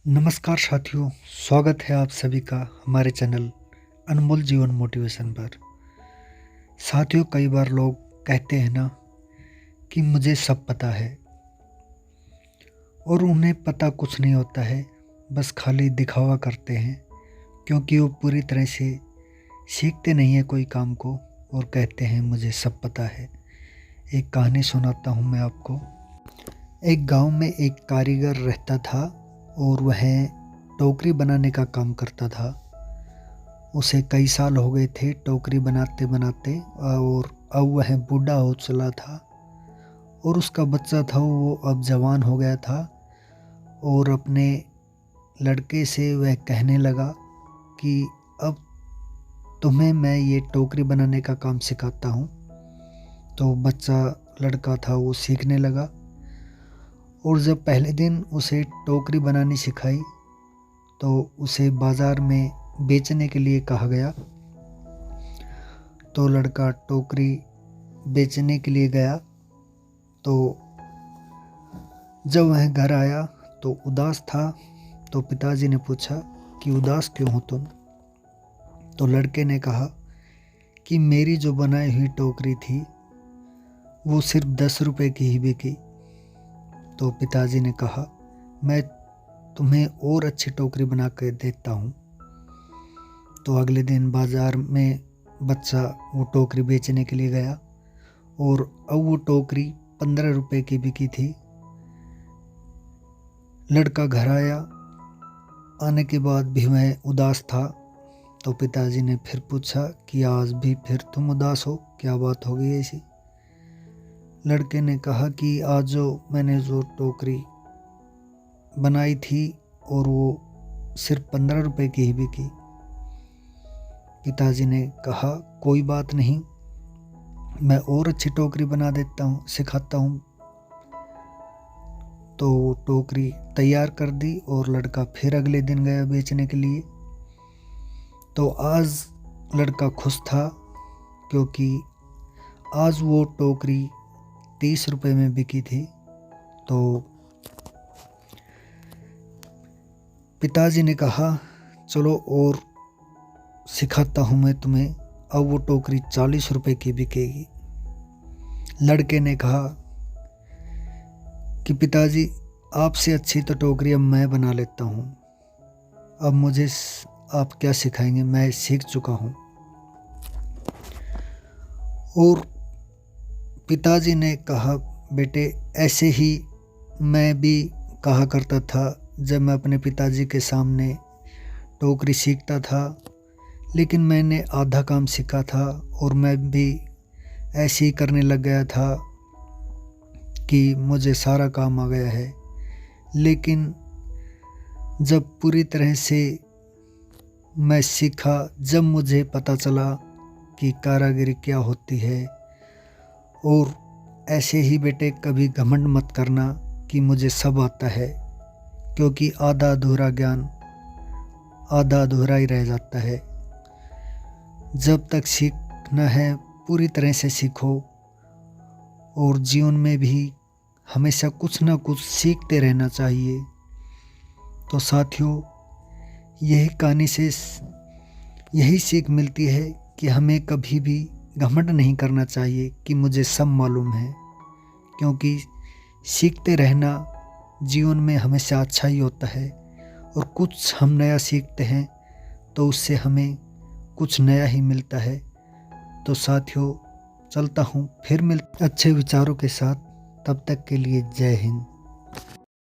नमस्कार साथियों, स्वागत है आप सभी का हमारे चैनल अनमोल जीवन मोटिवेशन पर। साथियों, कई बार लोग कहते हैं ना कि मुझे सब पता है और उन्हें पता कुछ नहीं होता है, बस खाली दिखावा करते हैं क्योंकि वो पूरी तरह से सीखते नहीं है कोई काम को और कहते हैं मुझे सब पता है। एक कहानी सुनाता हूँ मैं आपको। एक गांव में एक कारीगर रहता था और वह टोकरी बनाने का काम करता था। उसे कई साल हो गए थे टोकरी बनाते बनाते और अब वह बूढ़ा हो चला था और उसका बच्चा था वो अब जवान हो गया था और अपने लड़के से वह कहने लगा कि अब तुम्हें मैं ये टोकरी बनाने का काम सिखाता हूँ। तो बच्चा लड़का था वो सीखने लगा और जब पहले दिन उसे टोकरी बनानी सिखाई तो उसे बाज़ार में बेचने के लिए कहा गया। तो लड़का टोकरी बेचने के लिए गया। तो जब वह घर आया तो उदास था। तो पिताजी ने पूछा कि उदास क्यों हो तुम? तो लड़के ने कहा कि मेरी जो बनाई हुई टोकरी थी वो सिर्फ 10 रुपए की ही बिकी। तो पिताजी ने कहा मैं तुम्हें और अच्छी टोकरी बना कर देता हूँ। तो अगले दिन बाज़ार में बच्चा वो टोकरी बेचने के लिए गया और अब वो टोकरी 15 रुपए की बिकी थी। लड़का घर आया, आने के बाद भी वह उदास था। तो पिताजी ने फिर पूछा कि आज भी फिर तुम उदास हो, क्या बात हो गई ऐसी? लड़के ने कहा कि आज मैंने जो टोकरी बनाई थी और वो सिर्फ 15 रुपए की ही बिकी। पिताजी ने कहा कोई बात नहीं, मैं और अच्छी टोकरी बना देता हूँ, सिखाता हूँ। तो वो टोकरी तैयार कर दी और लड़का फिर अगले दिन गया बेचने के लिए। तो आज लड़का खुश था क्योंकि आज वो टोकरी 30 रुपए में बिकी थी। तो पिताजी ने कहा चलो और सिखाता हूँ मैं तुम्हें, अब वो टोकरी 40 रुपए की बिकेगी। लड़के ने कहा कि पिताजी आपसे अच्छी तो टोकरी अब मैं बना लेता हूँ, अब मुझे आप क्या सिखाएंगे, मैं सीख चुका हूँ। और पिताजी ने कहा बेटे ऐसे ही मैं भी कहा करता था जब मैं अपने पिताजी के सामने टोकरी सीखता था, लेकिन मैंने आधा काम सीखा था और मैं भी ऐसे ही करने लग गया था कि मुझे सारा काम आ गया है। लेकिन जब पूरी तरह से मैं सीखा, जब मुझे पता चला कि कारीगरी क्या होती है। और ऐसे ही बेटे कभी घमंड मत करना कि मुझे सब आता है, क्योंकि आधा अधूरा ज्ञान आधा अधूरा ही रह जाता है। जब तक सीखना है पूरी तरह से सीखो और जीवन में भी हमेशा कुछ ना कुछ सीखते रहना चाहिए। तो साथियों, यही कहानी से यही सीख मिलती है कि हमें कभी भी घमंड नहीं करना चाहिए कि मुझे सब मालूम है, क्योंकि सीखते रहना जीवन में हमेशा अच्छा ही होता है। और कुछ हम नया सीखते हैं तो उससे हमें कुछ नया ही मिलता है। तो साथियों, चलता हूँ, फिर मिल अच्छे विचारों के साथ। तब तक के लिए जय हिंद।